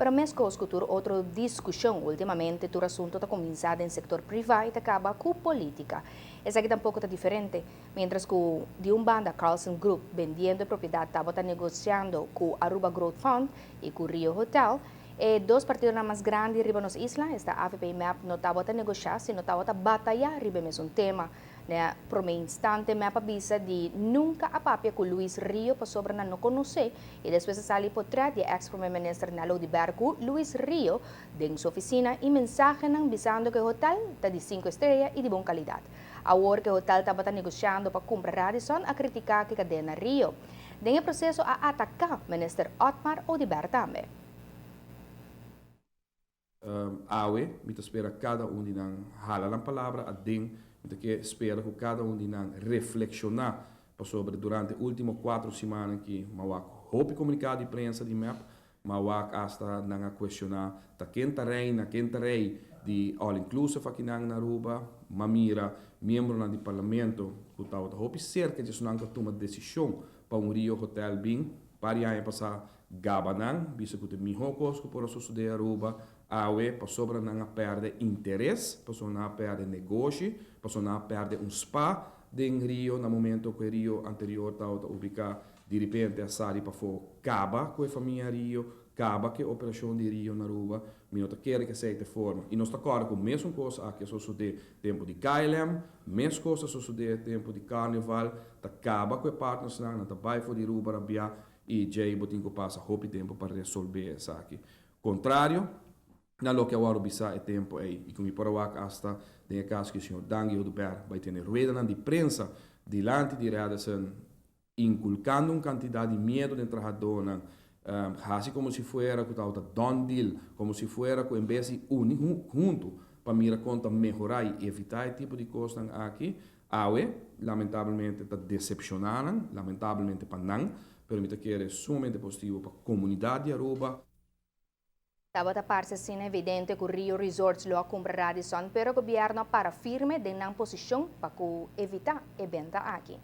Para mesmo escutar outra discussão, ultimamente, o assunto está começado em setor privado e acaba com política. Essa aqui tampouco está diferente. Mientras que de banda, Carlson Group, vendendo propriedade, estava negociando com Aruba Growth Fund e com Rio Hotel, e dois partidos mais grandes riba nos isla, esta AFP e MEP não estava a negociar, sino estava a batalhar riba mesmo tema. Né, por um instante, me avisa de nunca a papia com Luiz Rio para sobre não conhecer e depois sali por trás de ex-primeiro-ministro Nalo de Berco, Luiz Rio, de sua oficina e mensagem avisando que o hotel está de 5 estrelas e de boa qualidade. A hora que o hotel estava negociando para comprar Radisson, a criticar que a cadena Rio. Tem o processo a atacar o ministro Otmar Odiber também. Awe, mita espera cada de nang hala lang palavra a ding, mita que espera que cada de nang reflexionar sobre durante último 4 semanas que mawak hope comunicado de prensa de MEP, mawak hasta nang questionar ta quenta rei de all inclusive aqui nang Aruba, mamira membro na de parlamento, que tava hope cerca de sunang toma decisão para Rio Hotel Bing, para aí passar gabanang, bisa que mi hokos que por suceder Aruba awe pessoa não perde interesse, pessoa não perde negócio, pessoa não perde spa de Rio no momento que Rio anterior estava ubicado de repente a sali para for caba com a família Rio, caba que a operação de Rio na Aruba, minuto quer que seja de forma e nós estamos com a mesma coisa que sucede tempo de KLM, mesma coisa sucede tempo de Carnaval, tá caba com a partners na trabalho for de Aruba Rabia e Jay botinho passa hope tempo para resolver essa aqui. Contrário na lo que agora bisa é tempo aí e como por awak hasta tem caso que o senhor Dangi Oduber vai ter rueda de prensa diante de Radisson inculcando quantidade de medo dentro da dona assim como se fuera que tal don deal como se fuera que em vez de unir junto para mirar conta melhorar e evitar esse tipo de coisa aqui awe lamentavelmente está decepcionando lamentavelmente para não mas que é sumamente positivo para a comunidade de Aruba. Estava a parte assim evidente que o Rio Resorts lo compra Radisson, pero o governo para firme de não posição para evitar a venda aqui.